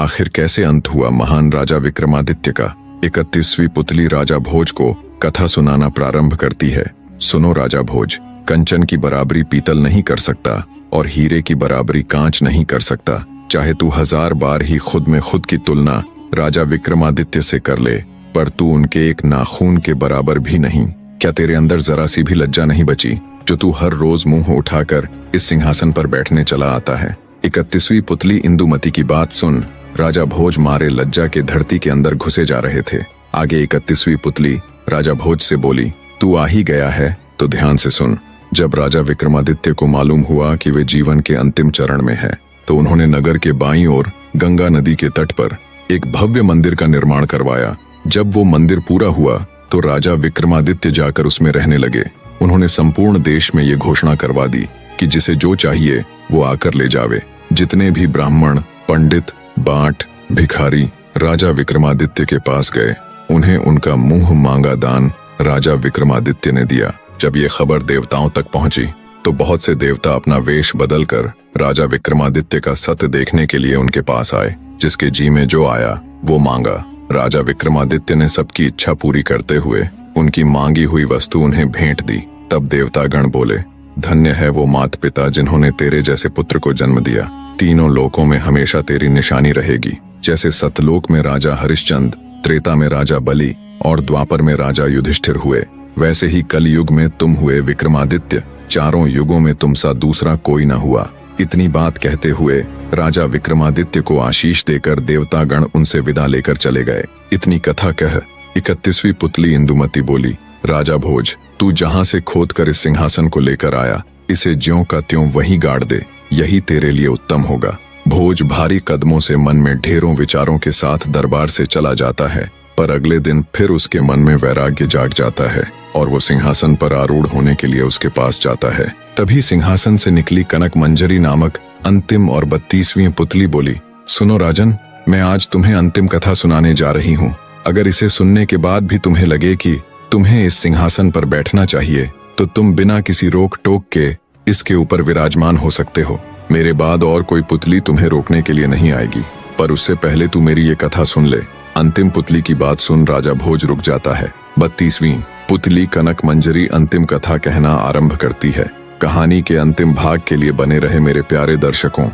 आखिर कैसे अंत हुआ महान राजा विक्रमादित्य का। 31वीं पुतली राजा भोज को कथा सुनाना प्रारंभ करती है। सुनो राजा भोज, कंचन की बराबरी पीतल नहीं कर सकता और हीरे की बराबरी कांच नहीं कर सकता। चाहे तू 1000 बार ही खुद में खुद की तुलना राजा विक्रमादित्य से कर ले, पर तू उनके एक नाखून के बराबर भी नहीं। क्या तेरे अंदर जरा सी भी लज्जा नहीं बची, जो तू हर रोज मुंह उठाकर इस सिंहासन पर बैठने चला आता है। 31वीं पुतली इंदुमती की बात सुन राजा भोज मारे लज्जा के धरती के अंदर घुसे जा रहे थे। आगे 31वीं पुतली राजा भोज से बोली, तू आ ही गया है तो ध्यान से सुन। जब राजा विक्रमादित्य को मालूम हुआ कि वे जीवन के अंतिम चरण में है, तो उन्होंने नगर के बाईं ओर गंगा नदी के तट पर एक भव्य मंदिर का निर्माण करवाया। जब वो मंदिर पूरा हुआ तो राजा विक्रमादित्य जाकर उसमें रहने लगे। उन्होंने संपूर्ण देश में ये घोषणा करवा दी कि जिसे जो चाहिए वो आकर ले जावे। जितने भी ब्राह्मण, पंडित, बांट, भिखारी राजा विक्रमादित्य के पास गए, उन्हें उनका मुंह मांगा दान राजा विक्रमादित्य ने दिया। जब ये खबर देवताओं तक पहुंची तो बहुत से देवता अपना वेश बदलकर राजा विक्रमादित्य का सत्य देखने के लिए उनके पास आए। जिसके जी में जो आया वो मांगा। राजा विक्रमादित्य ने सबकी इच्छा पूरी करते हुए उनकी मांगी हुई वस्तु उन्हें भेंट दी। तब देवतागण बोले, धन्य है वो माता पिता जिन्होंने तेरे जैसे पुत्र को जन्म दिया। तीनों लोकों में हमेशा तेरी निशानी रहेगी। जैसे सतलोक में राजा हरिश्चंद्र, त्रेता में राजा बलि और द्वापर में राजा युधिष्ठिर हुए, वैसे ही कलयुग में तुम हुए विक्रमादित्य। चारों युगों में तुम सा दूसरा कोई न हुआ। इतनी बात कहते हुए राजा विक्रमादित्य को आशीष देकर देवतागण उनसे विदा लेकर चले गए। इतनी कथा कह 31वीं पुतली इंदुमती बोली, राजा भोज, तू जहां से खोद कर इस सिंहासन को लेकर आया, इसे ज्यों का त्यों वहीं गाड़ दे, यही तेरे लिए उत्तम होगा। भोज भारी कदमों से मन में ढेरों विचारों के साथ दरबार से चला जाता है, पर अगले दिन फिर उसके मन में वैराग्य जाग जाता है और वो सिंहासन पर आरूढ़ होने के लिए उसके पास जाता है। तभी सिंहासन से निकली कनक मंजरी नामक अंतिम और 32वीं पुतली बोली, सुनो राजन, मैं आज तुम्हें अंतिम कथा सुनाने जा रही हूँ। अगर इसे सुनने के बाद भी तुम्हें लगे कि तुम्हें इस सिंहासन पर बैठना चाहिए, तो तुम बिना किसी रोक टोक के इसके ऊपर विराजमान हो सकते हो। मेरे बाद और कोई पुतली तुम्हें रोकने के लिए नहीं आएगी, पर उससे पहले तू मेरी ये कथा सुन ले। अंतिम पुतली की बात सुन राजा भोज रुक जाता है। 32वीं पुतली कनक मंजरी अंतिम कथा कहना आरंभ करती है। कहानी के अंतिम भाग के लिए बने रहे मेरे प्यारे दर्शकों।